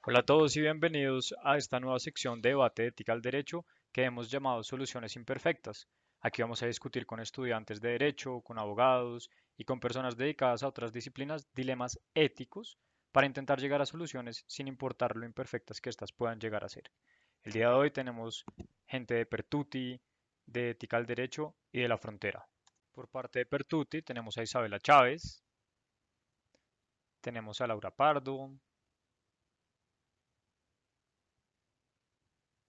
Hola a todos y bienvenidos a esta nueva sección de debate de ética al derecho que hemos llamado Soluciones Imperfectas. Aquí vamos a discutir con estudiantes de derecho, con abogados y con personas dedicadas a otras disciplinas dilemas éticos para intentar llegar a soluciones sin importar lo imperfectas que éstas puedan llegar a ser. El día de hoy tenemos gente de Pertuti, de Ética al Derecho y de la Frontera. Por parte de Pertuti tenemos a Isabela Chávez, tenemos a Laura Pardo.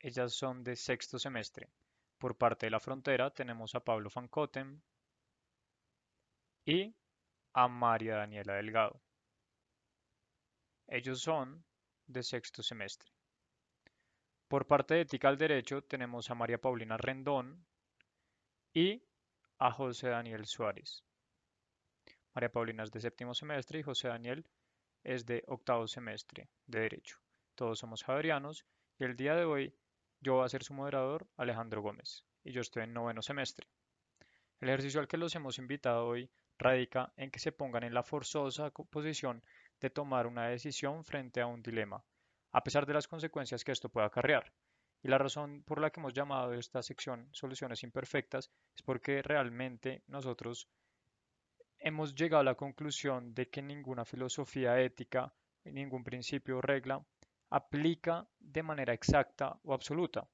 Ellas son de sexto semestre. Por parte de la frontera tenemos a Pablo Fancotem y a María Daniela Delgado. Ellos son de sexto semestre. Por parte de Ética al Derecho tenemos a María Paulina Rendón y a José Daniel Suárez. María Paulina es de séptimo semestre y José Daniel es de octavo semestre de Derecho. Todos somos javerianos y el día de hoy yo voy a ser su moderador, Alejandro Gómez, y yo estoy en noveno semestre. El ejercicio al que los hemos invitado hoy radica en que se pongan en la forzosa posición de tomar una decisión frente a un dilema, a pesar de las consecuencias que esto pueda acarrear. Y la razón por la que hemos llamado esta sección Soluciones Imperfectas es porque realmente nosotros hemos llegado a la conclusión de que ninguna filosofía ética, ningún principio o regla aplica de manera exacta o absoluta.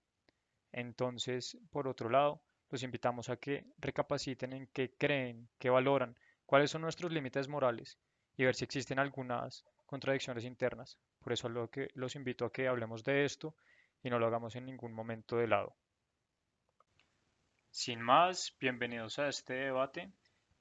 Entonces, por otro lado, los invitamos a que recapaciten en qué creen, qué valoran, cuáles son nuestros límites morales y ver si existen algunas contradicciones internas. Por eso los invito a que hablemos de esto y no lo hagamos en ningún momento de lado. Sin más, bienvenidos a este debate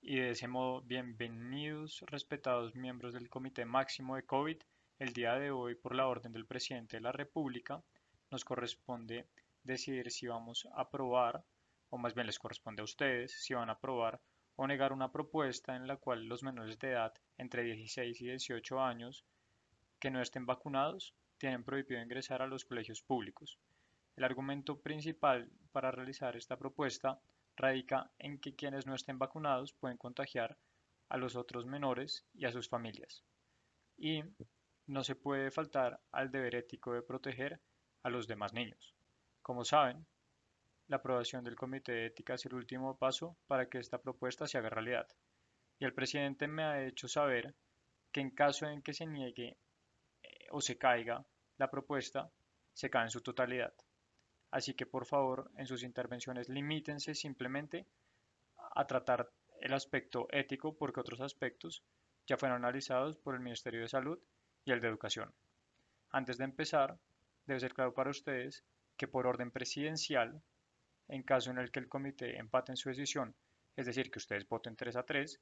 y de ese modo, bienvenidos respetados miembros del Comité Máximo de COVID. El día de hoy, por la orden del presidente de la República, nos corresponde decidir si vamos a aprobar, o más bien les corresponde a ustedes, si van a aprobar o negar una propuesta en la cual los menores de edad entre 16 y 18 años que no estén vacunados tienen prohibido ingresar a los colegios públicos. El argumento principal para realizar esta propuesta radica en que quienes no estén vacunados pueden contagiar a los otros menores y a sus familias. Y no se puede faltar al deber ético de proteger a los demás niños. Como saben, la aprobación del Comité de Ética es el último paso para que esta propuesta se haga realidad. Y el presidente me ha hecho saber que en caso en que se niegue o se caiga la propuesta, se cae en su totalidad. Así que por favor, en sus intervenciones limítense simplemente a tratar el aspecto ético porque otros aspectos ya fueron analizados por el Ministerio de Salud y el de Educación. Antes de empezar, debe ser claro para ustedes que por orden presidencial, en caso en el que el comité empate en su decisión, es decir, que ustedes voten 3-3,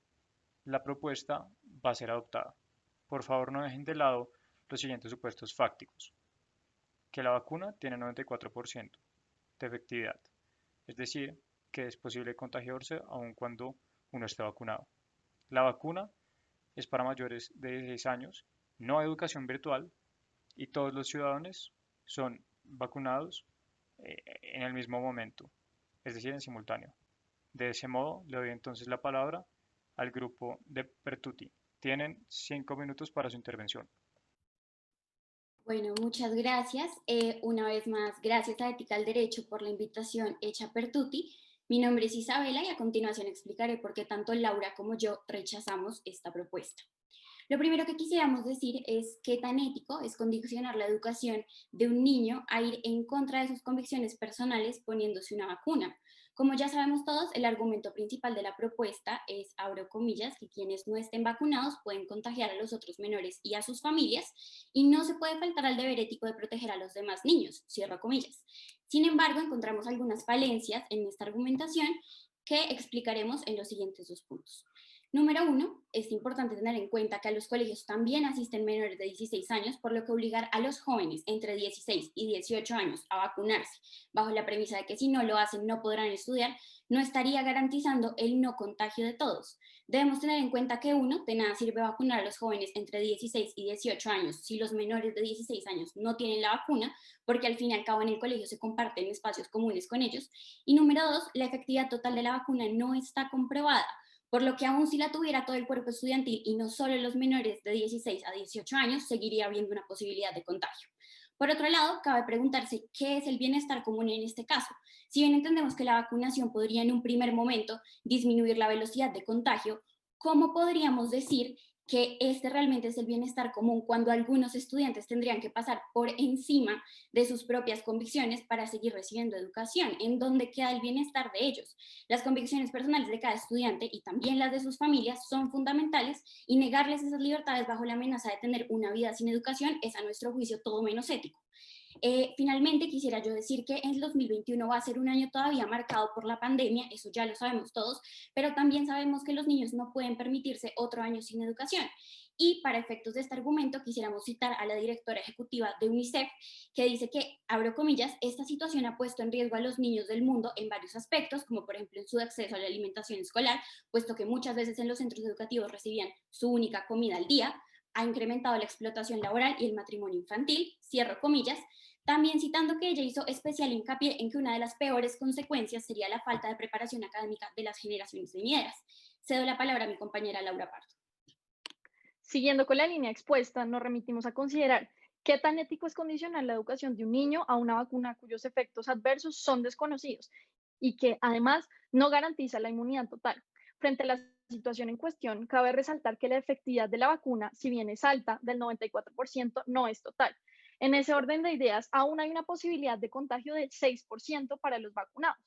la propuesta va a ser adoptada. Por favor, no dejen de lado los siguientes supuestos fácticos: que la vacuna tiene 94% de efectividad, es decir, que es posible contagiarse aun cuando uno esté vacunado. La vacuna es para mayores de 16 años, no hay educación virtual y todos los ciudadanos son vacunados en el mismo momento, es decir, en simultáneo. De ese modo, le doy entonces la palabra al grupo de Pertuti. Tienen 5 minutos para su intervención. Bueno, muchas gracias. Una vez más, gracias a Ética al Derecho por la invitación hecha per tutti. Mi nombre es Isabela y a continuación explicaré por qué tanto Laura como yo rechazamos esta propuesta. Lo primero que quisiéramos decir es qué tan ético es condicionar la educación de un niño a ir en contra de sus convicciones personales poniéndose una vacuna. Como ya sabemos todos, el argumento principal de la propuesta es, abro comillas, que quienes no estén vacunados pueden contagiar a los otros menores y a sus familias y no se puede faltar al deber ético de proteger a los demás niños, cierro comillas. Sin embargo, encontramos algunas falencias en esta argumentación que explicaremos en los siguientes dos puntos. Número uno, es importante tener en cuenta que a los colegios también asisten menores de 16 años, por lo que obligar a los jóvenes entre 16 y 18 años a vacunarse, bajo la premisa de que si no lo hacen no podrán estudiar, no estaría garantizando el no contagio de todos. Debemos tener en cuenta que uno, de nada sirve vacunar a los jóvenes entre 16 y 18 años si los menores de 16 años no tienen la vacuna, porque al fin y al cabo en el colegio se comparten espacios comunes con ellos. Y número dos, la efectividad total de la vacuna no está comprobada, por lo que aún si la tuviera todo el cuerpo estudiantil y no solo los menores de 16 a 18 años, seguiría habiendo una posibilidad de contagio. Por otro lado, cabe preguntarse qué es el bienestar común en este caso. Si bien entendemos que la vacunación podría en un primer momento disminuir la velocidad de contagio, ¿cómo podríamos decir que este realmente es el bienestar común cuando algunos estudiantes tendrían que pasar por encima de sus propias convicciones para seguir recibiendo educación? ¿En dónde queda el bienestar de ellos? Las convicciones personales de cada estudiante y también las de sus familias son fundamentales y negarles esas libertades bajo la amenaza de tener una vida sin educación es a nuestro juicio todo menos ético. Finalmente, quisiera yo decir que el 2021 va a ser un año todavía marcado por la pandemia, eso ya lo sabemos todos, pero también sabemos que los niños no pueden permitirse otro año sin educación. Y para efectos de este argumento, quisiéramos citar a la directora ejecutiva de UNICEF, que dice que, abro comillas, esta situación ha puesto en riesgo a los niños del mundo en varios aspectos, como por ejemplo en su acceso a la alimentación escolar, puesto que muchas veces en los centros educativos recibían su única comida al día, ha incrementado la explotación laboral y el matrimonio infantil, cierro comillas, también citando que ella hizo especial hincapié en que una de las peores consecuencias sería la falta de preparación académica de las generaciones venideras. Cedo la palabra a mi compañera Laura Pardo. Siguiendo con la línea expuesta, nos remitimos a considerar qué tan ético es condicionar la educación de un niño a una vacuna cuyos efectos adversos son desconocidos y que además no garantiza la inmunidad total. Frente a la situación en cuestión, cabe resaltar que la efectividad de la vacuna, si bien es alta, del 94%, no es total. En ese orden de ideas, aún hay una posibilidad de contagio del 6% para los vacunados.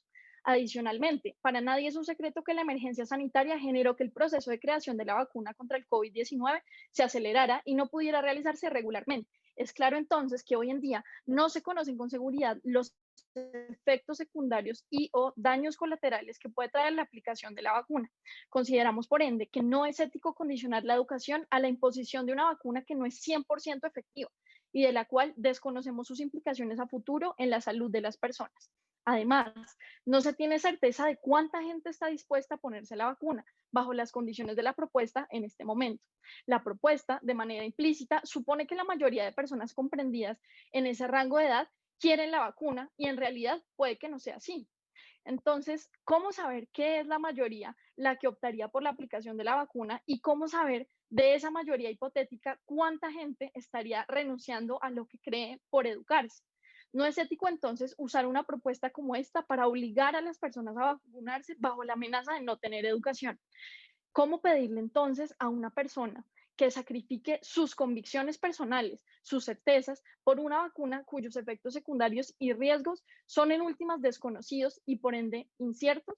Adicionalmente, para nadie es un secreto que la emergencia sanitaria generó que el proceso de creación de la vacuna contra el COVID-19 se acelerara y no pudiera realizarse regularmente. Es claro entonces que hoy en día no se conocen con seguridad los efectos secundarios y o daños colaterales que puede traer la aplicación de la vacuna. Consideramos, por ende, que no es ético condicionar la educación a la imposición de una vacuna que no es 100% efectiva y de la cual desconocemos sus implicaciones a futuro en la salud de las personas. Además, no se tiene certeza de cuánta gente está dispuesta a ponerse la vacuna bajo las condiciones de la propuesta en este momento. La propuesta, de manera implícita, supone que la mayoría de personas comprendidas en ese rango de edad quieren la vacuna y en realidad puede que no sea así. Entonces, ¿cómo saber qué es la mayoría la que optaría por la aplicación de la vacuna y cómo saber de esa mayoría hipotética cuánta gente estaría renunciando a lo que cree por educarse? No es ético entonces usar una propuesta como esta para obligar a las personas a vacunarse bajo la amenaza de no tener educación. ¿Cómo pedirle entonces a una persona que sacrifique sus convicciones personales, sus certezas, por una vacuna cuyos efectos secundarios y riesgos son en últimas desconocidos y por ende inciertos?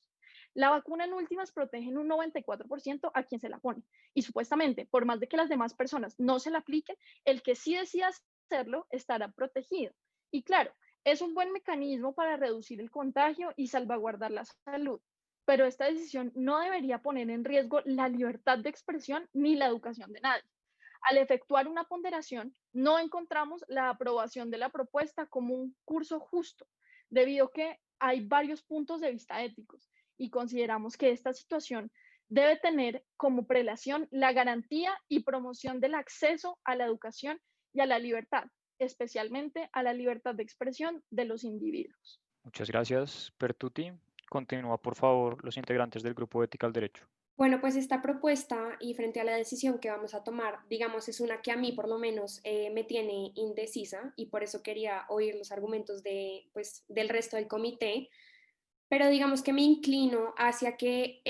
La vacuna en últimas protege en un 94% a quien se la pone. Y supuestamente, por más de que las demás personas no se la apliquen, el que sí decida hacerlo estará protegido. Y claro, es un buen mecanismo para reducir el contagio y salvaguardar la salud, pero esta decisión no debería poner en riesgo la libertad de expresión ni la educación de nadie. Al efectuar una ponderación, no encontramos la aprobación de la propuesta como un curso justo, debido a que hay varios puntos de vista éticos y consideramos que esta situación debe tener como prelación la garantía y promoción del acceso a la educación y a la libertad, especialmente a la libertad de expresión de los individuos. Muchas gracias, Pertuti. Continúa, por favor, los integrantes del Grupo Ética al Derecho. Bueno, pues esta propuesta y frente a la decisión que vamos a tomar, digamos, es una que a mí por lo menos me tiene indecisa y por eso quería oír los argumentos pues, del resto del comité, pero digamos que me inclino hacia que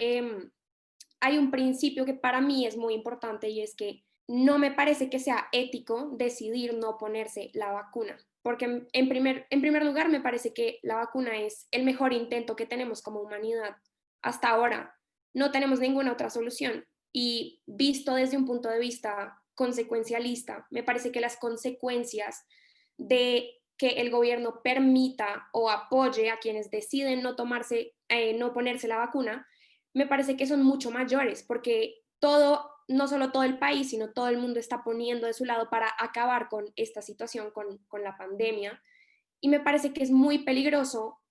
hay un principio que para mí es muy importante y es que no me parece que sea ético decidir no ponerse la vacuna, porque en primer lugar me parece que la vacuna es el mejor intento que tenemos como humanidad hasta ahora. No tenemos ninguna otra solución y visto desde un punto de vista consecuencialista, me parece que las consecuencias de que el gobierno permita o apoye a quienes deciden no ponerse la vacuna, me parece que son mucho mayores, porque no solo todo el país, sino todo el mundo está poniendo de su lado para acabar con esta situación, con la pandemia. Y me parece que es muy peligroso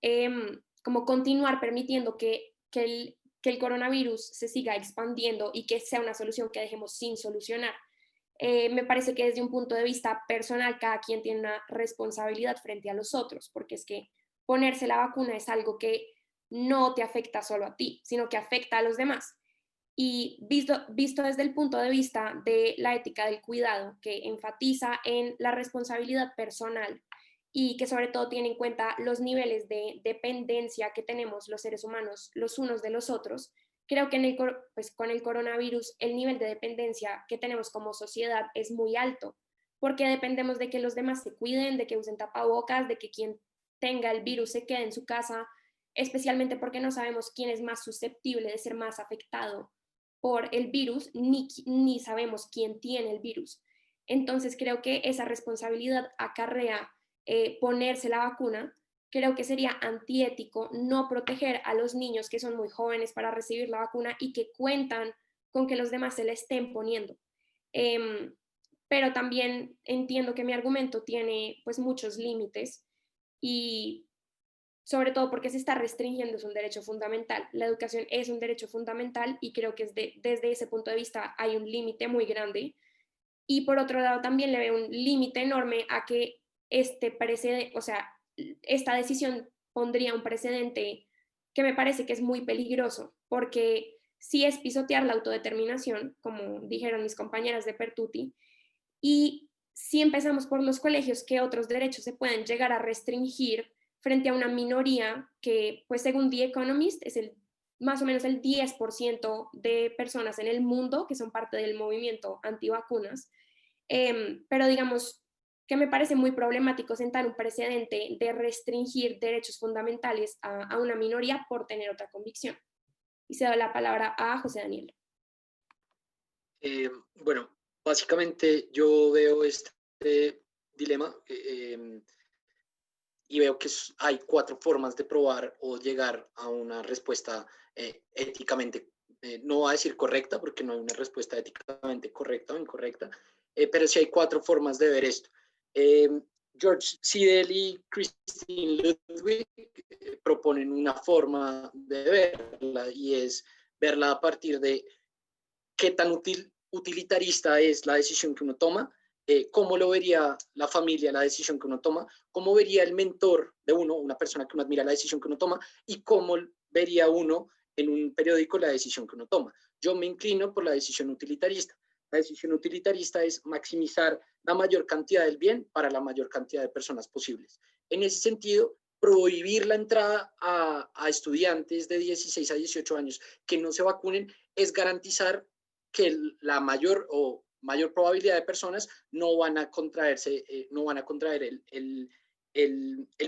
como continuar permitiendo que el coronavirus se siga expandiendo y que sea una solución que dejemos sin solucionar. Me parece que desde un punto de vista personal, cada quien tiene una responsabilidad frente a los otros, porque es que ponerse la vacuna es algo que no te afecta solo a ti, sino que afecta a los demás. Y visto desde el punto de vista de la ética del cuidado, que enfatiza en la responsabilidad personal y que sobre todo tiene en cuenta los niveles de dependencia que tenemos los seres humanos los unos de los otros, creo que pues con el coronavirus el nivel de dependencia que tenemos como sociedad es muy alto, porque dependemos de que los demás se cuiden, de que usen tapabocas, de que quien tenga el virus se quede en su casa, especialmente porque no sabemos quién es más susceptible de ser más afectado por el virus, ni sabemos quién tiene el virus. Entonces creo que esa responsabilidad acarrea ponerse la vacuna. Creo que sería antiético no proteger a los niños que son muy jóvenes para recibir la vacuna y que cuentan con que los demás se la estén poniendo. Eh, pero también entiendo que mi argumento tiene pues muchos límites y sobre todo porque se está restringiendo, es un derecho fundamental. La educación es un derecho fundamental y creo que desde ese punto de vista hay un límite muy grande. Y por otro lado también le veo un límite enorme a que o sea, esta decisión pondría un precedente que me parece que es muy peligroso, porque si es pisotear la autodeterminación, como dijeron mis compañeras de Pertuti, y si empezamos por los colegios, ¿qué otros derechos se pueden llegar a restringir frente a una minoría que, pues según The Economist, es más o menos el 10% de personas en el mundo que son parte del movimiento antivacunas? Pero digamos que me parece muy problemático sentar un precedente de restringir derechos fundamentales a una minoría por tener otra convicción. Y cedo la palabra a José Daniel. Bueno, básicamente yo veo este dilema y veo que hay 4 formas de probar o llegar a una respuesta éticamente, no voy a decir correcta, porque no hay una respuesta éticamente correcta o incorrecta, pero sí hay 4 formas de ver esto. George Siedel y Christine Ludwig proponen una forma de verla, y es verla a partir de qué tan utilitarista es la decisión que uno toma, cómo lo vería la familia la decisión que uno toma, cómo vería el mentor de uno, una persona que uno admira la decisión que uno toma, y cómo vería uno en un periódico la decisión que uno toma. Yo me inclino por la decisión utilitarista. La decisión utilitarista es maximizar la mayor cantidad del bien para la mayor cantidad de personas posibles. En ese sentido, prohibir la entrada a estudiantes de 16 a 18 años que no se vacunen es garantizar que la mayor probabilidad de personas no van a contraerse, no van a contraer el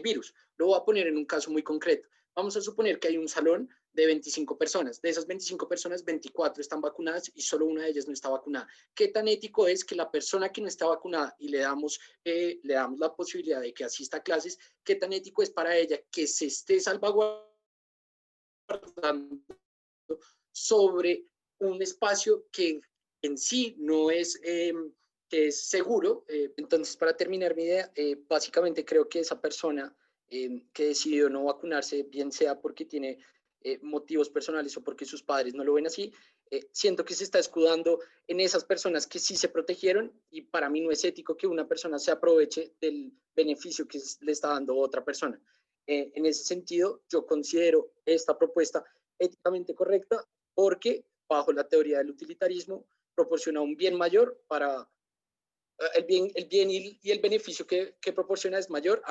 virus. Lo voy a poner en un caso muy concreto. Vamos a suponer que hay un salón de 25 personas. De esas 25 personas, 24 están vacunadas y solo una de ellas no está vacunada. ¿Qué tan ético es que la persona que no está vacunada y le damos la posibilidad de que asista a clases, qué tan ético es para ella que se esté salvaguardando sobre un espacio que en sí no es, que es seguro? Entonces, para terminar mi idea, básicamente creo que esa persona que decidió no vacunarse, bien sea porque tiene motivos personales o porque sus padres no lo ven así, siento que se está escudando en esas personas que sí se protegieron, y para mí no es ético que una persona se aproveche del beneficio que le está dando otra persona. En ese sentido, yo considero esta propuesta éticamente correcta, porque bajo la teoría del utilitarismo proporciona un bien mayor para el bien y el beneficio que proporciona es mayor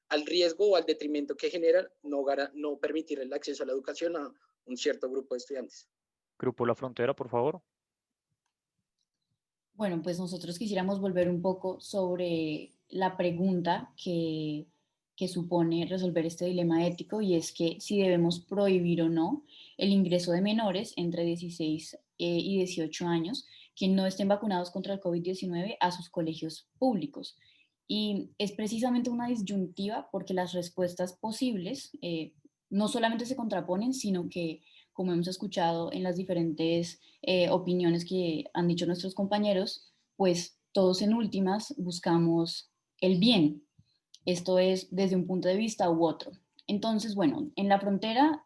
al riesgo o al detrimento que genera no permitir el acceso a la educación a un cierto grupo de estudiantes. Grupo La Frontera, por favor. Bueno, pues nosotros quisiéramos volver un poco sobre la pregunta que supone resolver este dilema ético, y es que si debemos prohibir o no el ingreso de menores entre 16 y 18 años que no estén vacunados contra el COVID-19 a sus colegios públicos. Y es precisamente una disyuntiva porque las respuestas posibles no solamente se contraponen, sino que, como hemos escuchado en las diferentes opiniones que han dicho nuestros compañeros, pues todos en últimas buscamos el bien. Esto es desde un punto de vista u otro. Entonces, bueno, en La Frontera,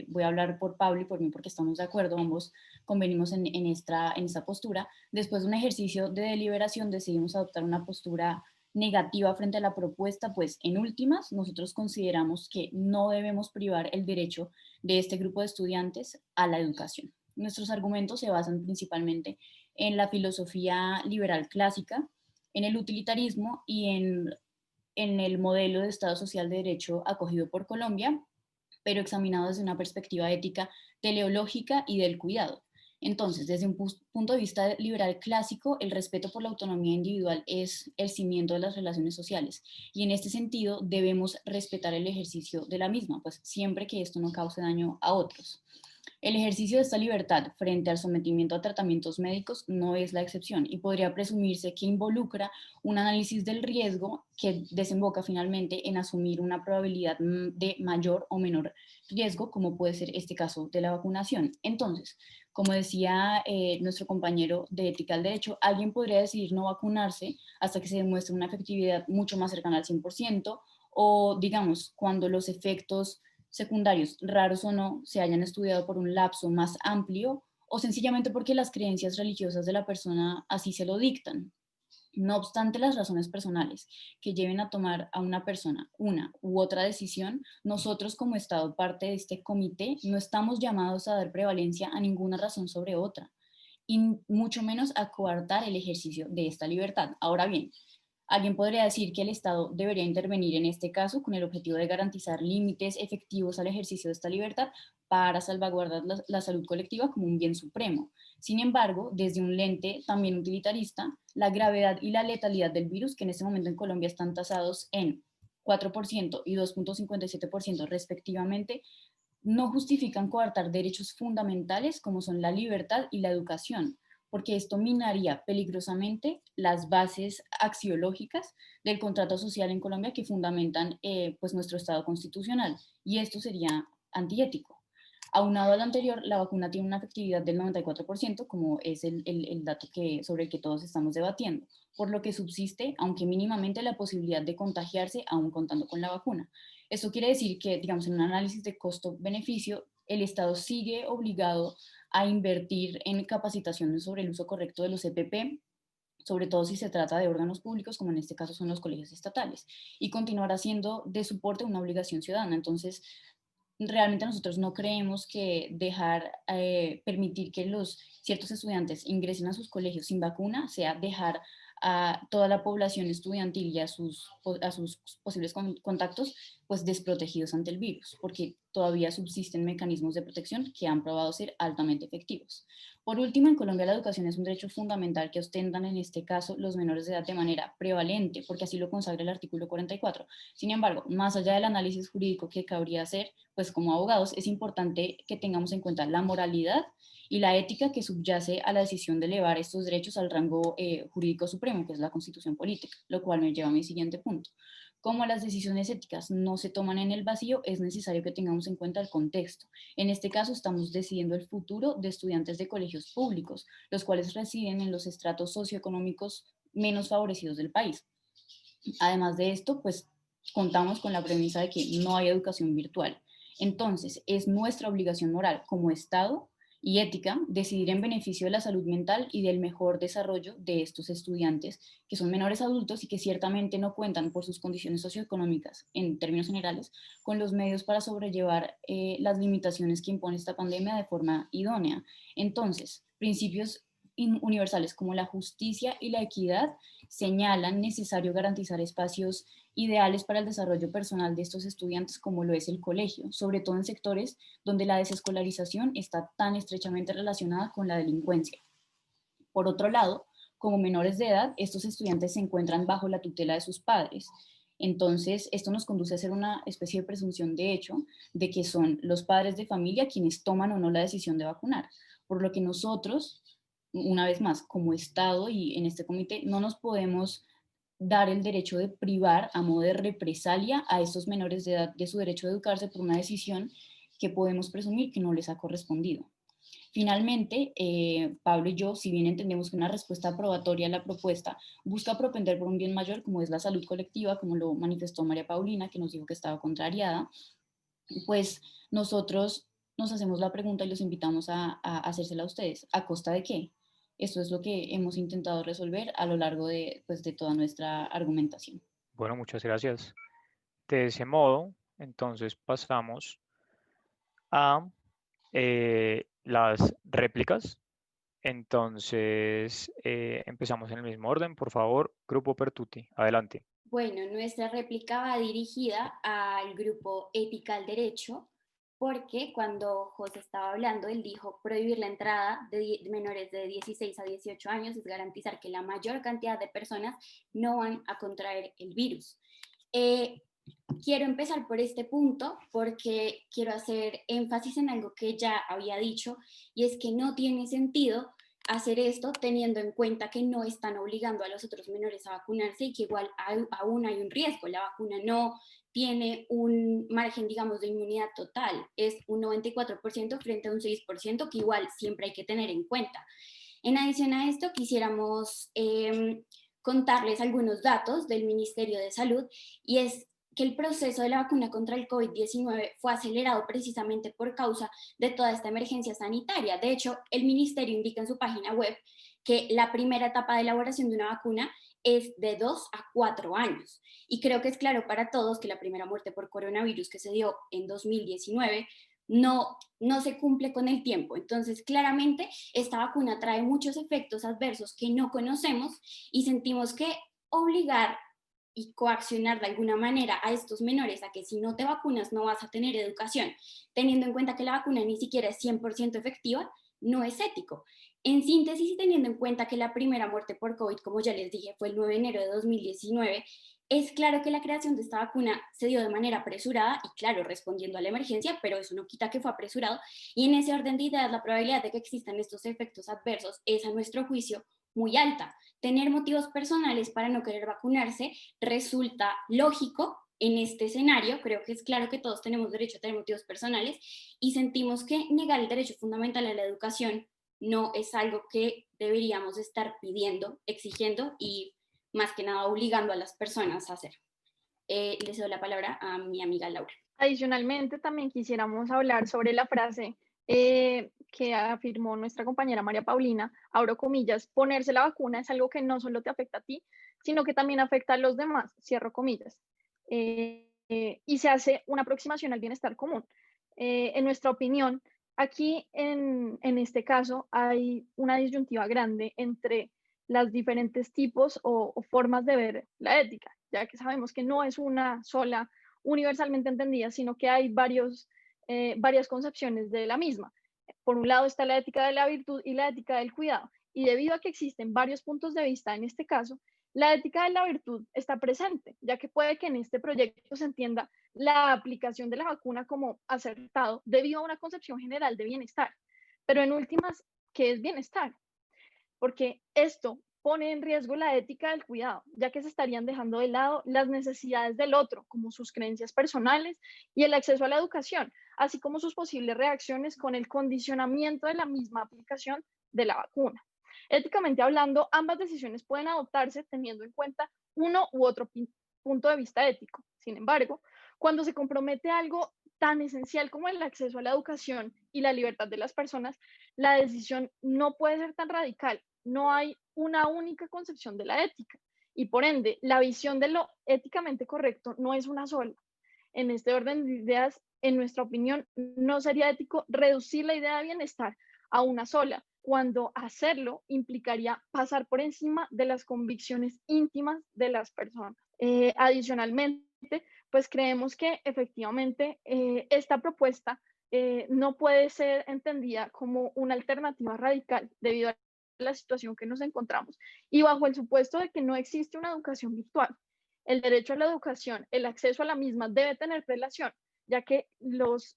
voy a hablar por Pablo y por mí porque estamos de acuerdo, ambos convenimos en esta postura. Después de un ejercicio de deliberación decidimos adoptar una postura negativa frente a la propuesta, pues en últimas nosotros consideramos que no debemos privar el derecho de este grupo de estudiantes a la educación. Nuestros argumentos se basan principalmente en la filosofía liberal clásica, en el utilitarismo y en el modelo de Estado social de derecho acogido por Colombia, pero examinado desde una perspectiva ética, teleológica y del cuidado. Entonces, desde un punto de vista liberal clásico, el respeto por la autonomía individual es el cimiento de las relaciones sociales y en este sentido debemos respetar el ejercicio de la misma, pues siempre que esto no cause daño a otros. El ejercicio de esta libertad frente al sometimiento a tratamientos médicos no es la excepción y podría presumirse que involucra un análisis del riesgo que desemboca finalmente en asumir una probabilidad de mayor o menor riesgo, como puede ser este caso de la vacunación. Entonces, como decía nuestro compañero de ética al derecho, alguien podría decidir no vacunarse hasta que se demuestre una efectividad mucho más cercana al 100%, o digamos, cuando los efectos secundarios, raros o no, se hayan estudiado por un lapso más amplio o sencillamente porque las creencias religiosas de la persona así se lo dictan. No obstante las razones personales que lleven a tomar a una persona una u otra decisión, nosotros como Estado, parte de este comité, no estamos llamados a dar prevalencia a ninguna razón sobre otra y mucho menos a coartar el ejercicio de esta libertad. Ahora bien, alguien podría decir que el Estado debería intervenir en este caso con el objetivo de garantizar límites efectivos al ejercicio de esta libertad para salvaguardar la salud colectiva como un bien supremo. Sin embargo, desde un lente también utilitarista, la gravedad y la letalidad del virus, que en este momento en Colombia están tasados en 4% y 2,57% respectivamente, no justifican coartar derechos fundamentales como son la libertad y la educación, porque esto minaría peligrosamente las bases axiológicas del contrato social en Colombia que fundamentan pues nuestro Estado constitucional, y esto sería antiético. Aunado al anterior, la vacuna tiene una efectividad del 94%, como es el dato sobre el que todos estamos debatiendo, por lo que subsiste, aunque mínimamente, la posibilidad de contagiarse aún contando con la vacuna. Esto quiere decir que, digamos, en un análisis de costo-beneficio, el Estado sigue obligado a invertir en capacitaciones sobre el uso correcto de los EPP, sobre todo si se trata de órganos públicos, como en este caso son los colegios estatales, y continuará siendo de soporte una obligación ciudadana. Entonces, realmente nosotros no creemos que permitir que ciertos estudiantes ingresen a sus colegios sin vacuna sea dejar a toda la población estudiantil y a sus posibles contactos pues desprotegidos ante el virus, porque todavía subsisten mecanismos de protección que han probado ser altamente efectivos. Por último, en Colombia la educación es un derecho fundamental que ostentan en este caso los menores de edad de manera prevalente, porque así lo consagra el artículo 44. Sin embargo, más allá del análisis jurídico que cabría hacer, pues como abogados es importante que tengamos en cuenta la moralidad y la ética que subyace a la decisión de elevar estos derechos al rango jurídico supremo, que es la Constitución política, lo cual me lleva a mi siguiente punto. Como las decisiones éticas no se toman en el vacío, es necesario que tengamos en cuenta el contexto. En este caso, estamos decidiendo el futuro de estudiantes de colegios públicos, los cuales residen en los estratos socioeconómicos menos favorecidos del país. Además de esto, pues contamos con la premisa de que no hay educación virtual. Entonces, es nuestra obligación moral como Estado y ética decidir en beneficio de la salud mental y del mejor desarrollo de estos estudiantes, que son menores adultos y que ciertamente no cuentan por sus condiciones socioeconómicas, en términos generales, con los medios para sobrellevar las limitaciones que impone esta pandemia de forma idónea. Entonces, principios universales como la justicia y la equidad señalan necesario garantizar espacios ideales para el desarrollo personal de estos estudiantes como lo es el colegio, sobre todo en sectores donde la desescolarización está tan estrechamente relacionada con la delincuencia. Por otro lado, como menores de edad, estos estudiantes se encuentran bajo la tutela de sus padres. Entonces, esto nos conduce a hacer una especie de presunción de hecho de que son los padres de familia quienes toman o no la decisión de vacunar, por lo que nosotros, una vez más, como Estado y en este comité, no nos podemos dar el derecho de privar a modo de represalia a estos menores de edad de su derecho de educarse por una decisión que podemos presumir que no les ha correspondido. Finalmente, Pablo y yo, si bien entendemos que una respuesta aprobatoria a la propuesta busca propender por un bien mayor como es la salud colectiva, como lo manifestó María Paulina, que nos dijo que estaba contrariada, pues nosotros nos hacemos la pregunta y los invitamos a hacérsela a ustedes. ¿A costa de qué? Esto es lo que hemos intentado resolver a lo largo de, pues, de toda nuestra argumentación. Bueno, muchas gracias. De ese modo, entonces pasamos a las réplicas. Entonces, empezamos en el mismo orden. Por favor, Grupo Pertuti, adelante. Bueno, nuestra réplica va dirigida al grupo Ética al Derecho, porque cuando José estaba hablando, él dijo prohibir la entrada de menores de 16 a 18 años es garantizar que la mayor cantidad de personas no van a contraer el virus. Quiero empezar por este punto porque quiero hacer énfasis en algo que ya había dicho, y es que no tiene sentido hacer esto teniendo en cuenta que no están obligando a los otros menores a vacunarse y que igual aún hay un riesgo. La vacuna no tiene un margen, digamos, de inmunidad total, es un 94% frente a un 6% que igual siempre hay que tener en cuenta. En adición a esto, quisiéramos contarles algunos datos del Ministerio de Salud, y es que el proceso de la vacuna contra el COVID-19 fue acelerado precisamente por causa de toda esta emergencia sanitaria. De hecho, el ministerio indica en su página web que la primera etapa de elaboración de una vacuna es de 2 a 4 años. Y creo que es claro para todos que la primera muerte por coronavirus que se dio en 2019 no se cumple con el tiempo. Entonces, claramente, esta vacuna trae muchos efectos adversos que no conocemos y sentimos que obligar y coaccionar de alguna manera a estos menores a que si no te vacunas no vas a tener educación, teniendo en cuenta que la vacuna ni siquiera es 100% efectiva, no es ético. En síntesis, y teniendo en cuenta que la primera muerte por COVID, como ya les dije, fue el 9 de enero de 2019, es claro que la creación de esta vacuna se dio de manera apresurada y, claro, respondiendo a la emergencia, pero eso no quita que fue apresurado. Y en ese orden de ideas, la probabilidad de que existan estos efectos adversos es, a nuestro juicio, muy alta. Tener motivos personales para no querer vacunarse resulta lógico en este escenario. Creo que es claro que todos tenemos derecho a tener motivos personales y sentimos que negar el derecho fundamental a la educación no es algo que deberíamos estar pidiendo, exigiendo y más que nada obligando a las personas a hacer. Les doy la palabra a mi amiga Laura. Adicionalmente, también quisiéramos hablar sobre la frase que afirmó nuestra compañera María Paulina, abro comillas, ponerse la vacuna es algo que no solo te afecta a ti, sino que también afecta a los demás, cierro comillas. Y se hace una aproximación al bienestar común. En nuestra opinión, aquí en este caso hay una disyuntiva grande entre las diferentes tipos o formas de ver la ética, ya que sabemos que no es una sola universalmente entendida, sino que hay varias concepciones de la misma. Por un lado está la ética de la virtud y la ética del cuidado, y debido a que existen varios puntos de vista en este caso, la ética de la virtud está presente, ya que puede que en este proyecto se entienda la aplicación de la vacuna como acertado debido a una concepción general de bienestar. Pero en últimas, ¿qué es bienestar? Porque esto pone en riesgo la ética del cuidado, ya que se estarían dejando de lado las necesidades del otro, como sus creencias personales y el acceso a la educación, así como sus posibles reacciones con el condicionamiento de la misma aplicación de la vacuna. Éticamente hablando, ambas decisiones pueden adoptarse teniendo en cuenta uno u otro punto de vista ético. Sin embargo, cuando se compromete algo tan esencial como el acceso a la educación y la libertad de las personas, la decisión no puede ser tan radical. No hay una única concepción de la ética y por ende la visión de lo éticamente correcto no es una sola. En este orden de ideas, en nuestra opinión, no sería ético reducir la idea de bienestar a una sola, cuando hacerlo implicaría pasar por encima de las convicciones íntimas de las personas. Adicionalmente, pues creemos que efectivamente esta propuesta no puede ser entendida como una alternativa radical debido a la situación que nos encontramos y bajo el supuesto de que no existe una educación virtual. El derecho a la educación, el acceso a la misma debe tener relación, ya que los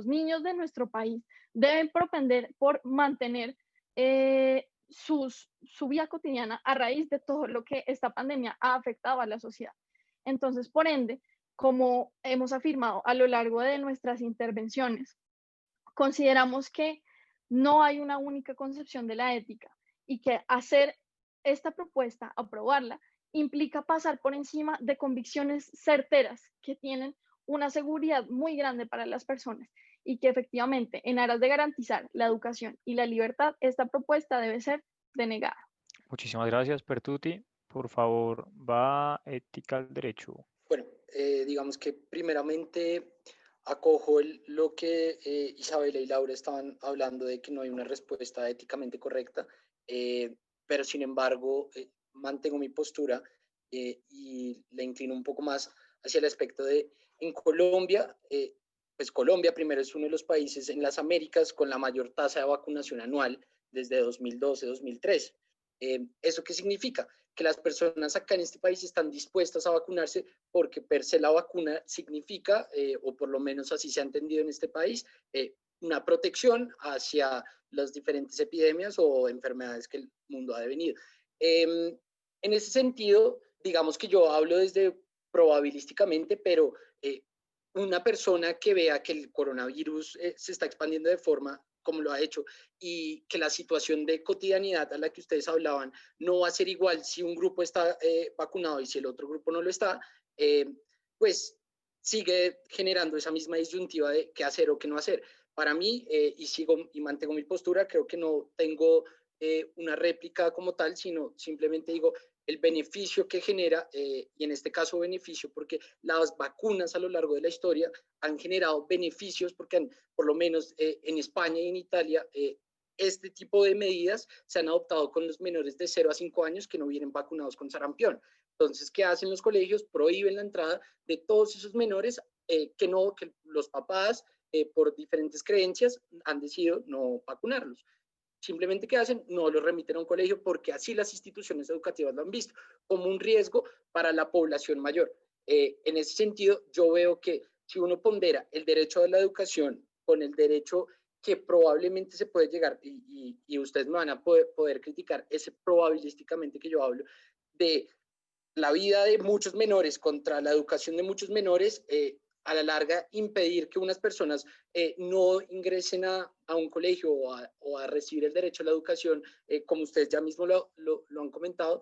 niños de nuestro país deben propender por mantener su vida cotidiana a raíz de todo lo que esta pandemia ha afectado a la sociedad. Entonces, por ende, como hemos afirmado a lo largo de nuestras intervenciones, consideramos que no hay una única concepción de la ética y que hacer esta propuesta, aprobarla, implica pasar por encima de convicciones certeras que tienen una seguridad muy grande para las personas y que efectivamente, en aras de garantizar la educación y la libertad, esta propuesta debe ser denegada. Muchísimas gracias, Pertuti. Por favor, va ética al derecho. Bueno, digamos que primeramente acojo lo que Isabela y Laura estaban hablando de que no hay una respuesta éticamente correcta, pero sin embargo mantengo mi postura y le inclino un poco más hacia el aspecto de en Colombia, pues Colombia primero es uno de los países en las Américas con la mayor tasa de vacunación anual desde 2012-2013. ¿Eso qué significa? Que las personas acá en este país están dispuestas a vacunarse porque per se la vacuna significa, o por lo menos así se ha entendido en este país, una protección hacia las diferentes epidemias o enfermedades que el mundo ha devenido. En ese sentido, digamos que yo hablo desde probabilísticamente, pero una persona que vea que el coronavirus se está expandiendo de forma como lo ha hecho, y que la situación de cotidianidad a la que ustedes hablaban no va a ser igual si un grupo está vacunado y si el otro grupo no lo está, pues sigue generando esa misma disyuntiva de qué hacer o qué no hacer. Para mí, y sigo y mantengo mi postura, creo que no tengo una réplica como tal, sino simplemente digo el beneficio que genera, y en este caso beneficio porque las vacunas a lo largo de la historia han generado beneficios porque por lo menos en España y en Italia, este tipo de medidas se han adoptado con los menores de 0 a 5 años que no vienen vacunados con sarampión. Entonces, ¿qué hacen los colegios? Prohíben la entrada de todos esos menores que los papás, por diferentes creencias, han decidido no vacunarlos. Simplemente, ¿qué hacen? No los remiten a un colegio porque así las instituciones educativas lo han visto como un riesgo para la población mayor. En ese sentido, yo veo que si uno pondera el derecho a la educación con el derecho que probablemente se puede llegar, y ustedes me van a poder criticar ese probabilísticamente que yo hablo, de la vida de muchos menores contra la educación de muchos menores, a la larga impedir que unas personas no ingresen a un colegio o a recibir el derecho a la educación, como ustedes ya mismo lo han comentado,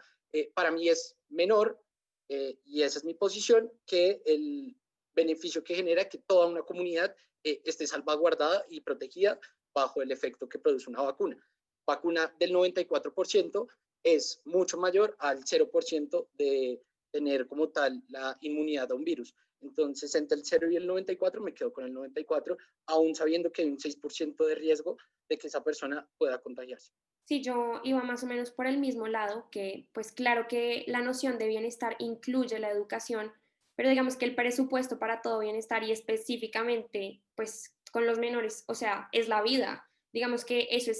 para mí es menor, y esa es mi posición, que el beneficio que genera que toda una comunidad esté salvaguardada y protegida bajo el efecto que produce una vacuna. Vacuna del 94% es mucho mayor al 0% de tener como tal la inmunidad a un virus. Entonces, entre el 0 y el 94 me quedo con el 94, aún sabiendo que hay un 6% de riesgo de que esa persona pueda contagiarse. Sí, yo iba más o menos por el mismo lado, que pues claro que la noción de bienestar incluye la educación, pero digamos que el presupuesto para todo bienestar y específicamente pues con los menores, o sea, es la vida. Digamos que eso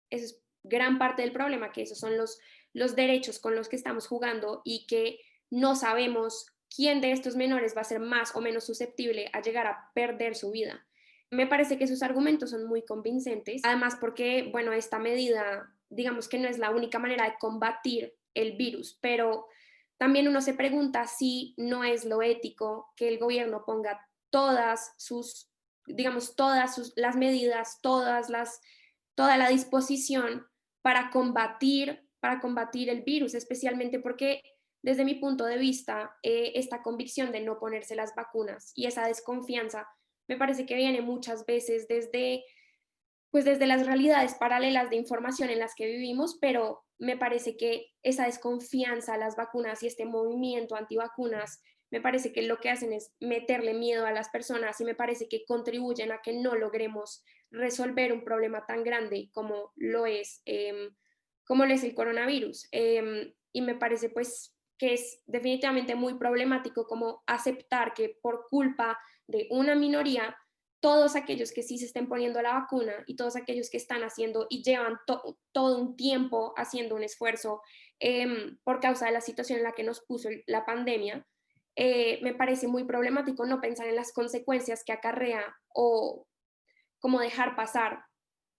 es gran parte del problema, que esos son los derechos con los que estamos jugando y que no sabemos quién de estos menores va a ser más o menos susceptible a llegar a perder su vida. Me parece que sus argumentos son muy convincentes, además porque, bueno, esta medida, digamos que no es la única manera de combatir el virus, pero también uno se pregunta si no es lo ético que el gobierno ponga todas sus, digamos, las medidas, toda la disposición para combatir el virus, especialmente porque desde mi punto de vista, esta convicción de no ponerse las vacunas y esa desconfianza me parece que viene muchas veces pues desde las realidades paralelas de información en las que vivimos, pero me parece que esa desconfianza a las vacunas y este movimiento antivacunas, me parece que lo que hacen es meterle miedo a las personas y me parece que contribuyen a que no logremos resolver un problema tan grande como lo es el coronavirus. Y me parece pues que es definitivamente muy problemático como aceptar que por culpa de una minoría, todos aquellos que sí se estén poniendo la vacuna y todos aquellos que están haciendo y llevan todo un tiempo haciendo un esfuerzo por causa de la situación en la que nos puso la pandemia, me parece muy problemático no pensar en las consecuencias que acarrea o como dejar pasar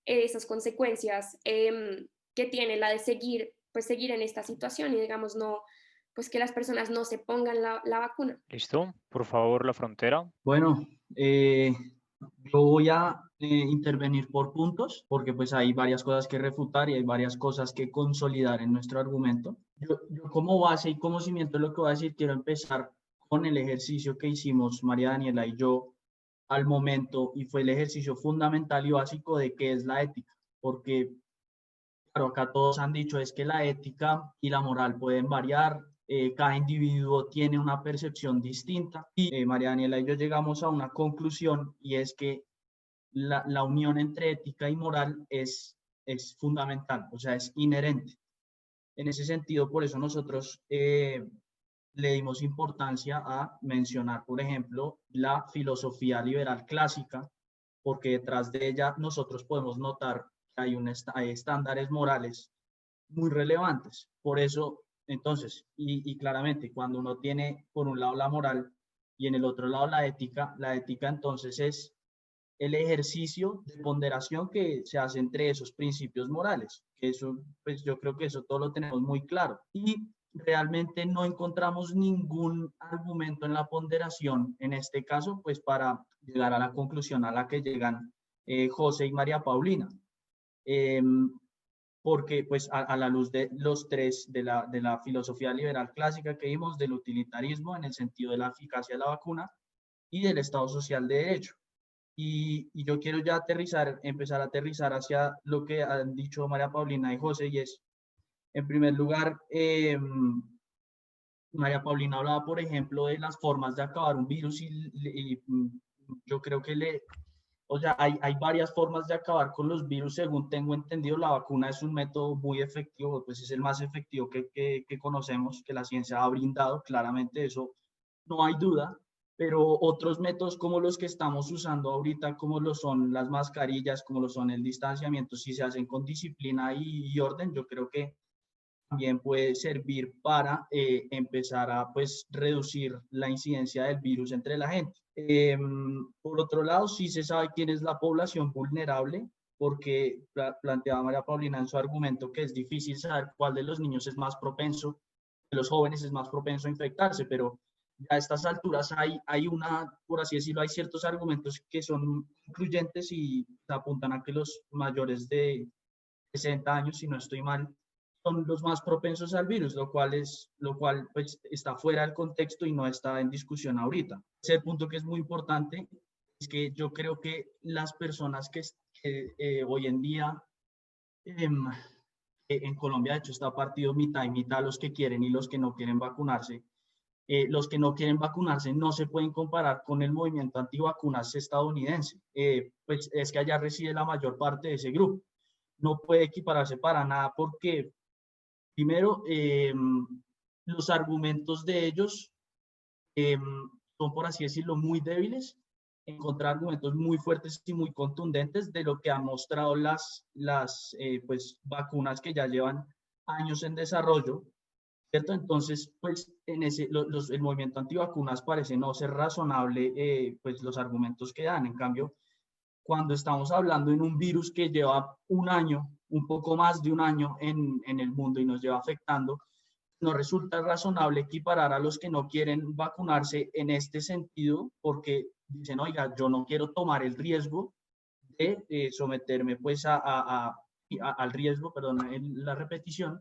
esas consecuencias que tiene la de seguir en esta situación y digamos no, pues que las personas no se pongan la vacuna. ¿Listo? Por favor, la frontera. Bueno, yo voy a intervenir por puntos porque pues hay varias cosas que refutar y hay varias cosas que consolidar en nuestro argumento. Yo como base y como cimiento de lo que voy a decir quiero empezar con el ejercicio que hicimos María Daniela y yo al momento y fue el ejercicio fundamental y básico de qué es la ética, porque Claro, acá todos han dicho es que la ética y la moral pueden variar, cada individuo tiene una percepción distinta y María Daniela y yo llegamos a una conclusión y es que la unión entre ética y moral es fundamental, o sea, es inherente. En ese sentido, por eso nosotros le dimos importancia a mencionar, por ejemplo, la filosofía liberal clásica, porque detrás de ella nosotros podemos notar que hay estándares morales muy relevantes. Por eso, entonces, y claramente, cuando uno tiene por un lado la moral y en el otro lado la ética entonces es el ejercicio de ponderación que se hace entre esos principios morales. Que eso, pues yo creo que eso todo lo tenemos muy claro. Y realmente no encontramos ningún argumento en la ponderación, en este caso, pues para llegar a la conclusión a la que llegan José y María Paulina. Porque pues a la luz de los tres, de la filosofía liberal clásica que vimos, del utilitarismo en el sentido de la eficacia de la vacuna y del Estado social de derecho. Y yo quiero ya empezar a aterrizar hacia lo que han dicho María Paulina y José, y es, en primer lugar, María Paulina hablaba, por ejemplo, de las formas de acabar un virus y yo creo que o sea, hay varias formas de acabar con los virus, según tengo entendido. La vacuna es un método muy efectivo, pues es el más efectivo que conocemos, que la ciencia ha brindado, claramente eso no hay duda, pero otros métodos como los que estamos usando ahorita, como lo son las mascarillas, como lo son el distanciamiento, si se hacen con disciplina y orden, yo creo que también puede servir para empezar a pues reducir la incidencia del virus entre la gente. Por otro lado, sí se sabe quién es la población vulnerable, porque planteaba María Paulina en su argumento que es difícil saber cuál de los niños es más propenso, de los jóvenes es más propenso a infectarse, pero a estas alturas hay una, por así decirlo, hay ciertos argumentos que son incluyentes y apuntan a que los mayores de 60 años, si no estoy mal, son los más propensos al virus, lo cual pues, está fuera del contexto y no está en discusión ahorita. Ese punto que es muy importante es que yo creo que las personas que hoy en día en Colombia, de hecho, está partido mitad y mitad, los que quieren y los que no quieren vacunarse. Los que no quieren vacunarse no se pueden comparar con el movimiento antivacunas estadounidense, pues es que allá reside la mayor parte de ese grupo. No puede equipararse para nada porque primero, los argumentos de ellos son, por así decirlo, muy débiles. Encontrar argumentos muy fuertes y muy contundentes de lo que han mostrado las pues, vacunas que ya llevan años en desarrollo, ¿cierto? Entonces, pues, el movimiento antivacunas parece no ser razonable, pues, los argumentos que dan. En cambio, cuando estamos hablando en un virus que lleva un año, un poco más de un año en el mundo y nos lleva afectando, no resulta razonable equiparar a los que no quieren vacunarse en este sentido, porque dicen, oiga, yo no quiero tomar el riesgo de someterme pues al riesgo, perdón, en la repetición,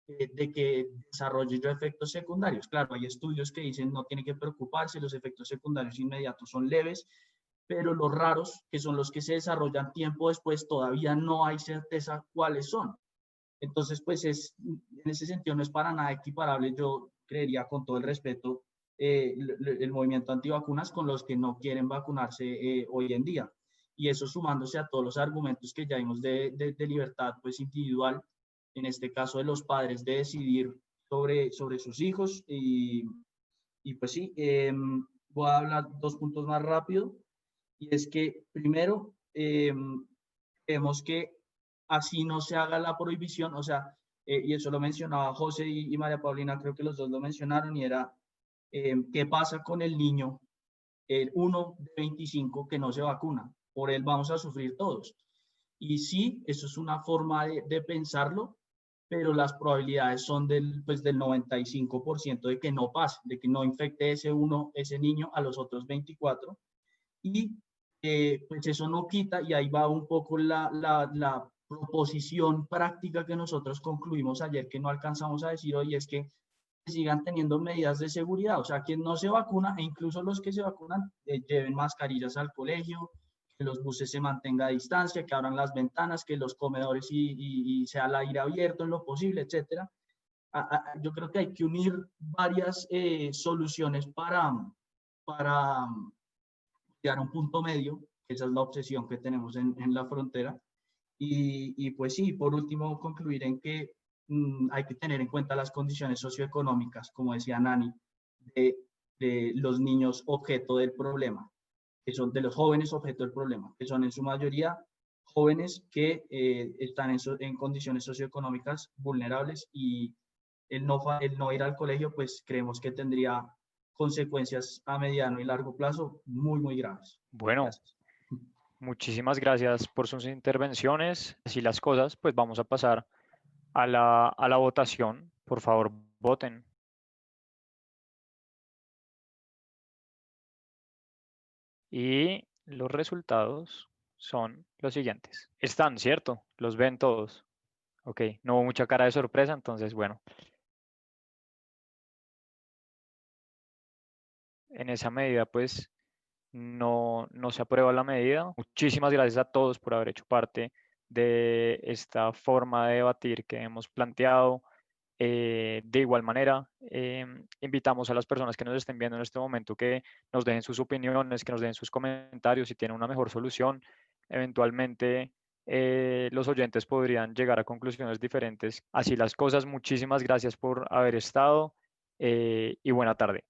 de que desarrolle yo efectos secundarios. Claro, hay estudios que dicen no tiene que preocuparse, los efectos secundarios inmediatos son leves, pero los raros, que son los que se desarrollan tiempo después, todavía no hay certeza cuáles son. Entonces, pues en ese sentido no es para nada equiparable, yo creería con todo el respeto, el movimiento antivacunas con los que no quieren vacunarse hoy en día. Y eso sumándose a todos los argumentos que ya vimos de libertad pues, individual, en este caso de los padres, de decidir sobre sus hijos. Y pues sí, voy a hablar dos puntos más rápido. Y es que, primero, vemos que así no se haga la prohibición, o sea, y eso lo mencionaba José y María Paulina, creo que los dos lo mencionaron, y era, ¿qué pasa con el niño, el 1 de 25 que no se vacuna? Por él vamos a sufrir todos. Y sí, eso es una forma de pensarlo, pero las probabilidades son pues del 95% de que no pase, de que no infecte ese niño a los otros 24. Y pues eso no quita, y ahí va un poco la proposición práctica que nosotros concluimos ayer, que no alcanzamos a decir hoy, es que sigan teniendo medidas de seguridad. O sea, quien no se vacuna, e incluso los que se vacunan, lleven mascarillas al colegio, que los buses se mantengan a distancia, que abran las ventanas, que los comedores y sea el aire abierto en lo posible, etcétera. Yo creo que hay que unir varias soluciones para llegar a un punto medio, que esa es la obsesión que tenemos en la frontera. Y pues sí, por último, concluir en que hay que tener en cuenta las condiciones socioeconómicas, como decía Nani, de los niños objeto del problema, que son de los jóvenes objeto del problema, que son en su mayoría jóvenes que están en condiciones socioeconómicas vulnerables, y el no ir al colegio, pues creemos que tendría consecuencias a mediano y largo plazo muy, muy graves. Bueno, Gracias. muchísimas gracias por sus intervenciones. Así las cosas, pues vamos a pasar a la votación. Por favor, voten. Y los resultados son los siguientes. Están, ¿cierto? Los ven todos. Ok, no hubo mucha cara de sorpresa, entonces, bueno. En esa medida, pues, no se aprueba la medida. Muchísimas gracias a todos por haber hecho parte de esta forma de debatir que hemos planteado. De igual manera, invitamos a las personas que nos estén viendo en este momento que nos dejen sus opiniones, que nos dejen sus comentarios si tienen una mejor solución. Eventualmente, los oyentes podrían llegar a conclusiones diferentes. Así las cosas, muchísimas gracias por haber estado y buena tarde.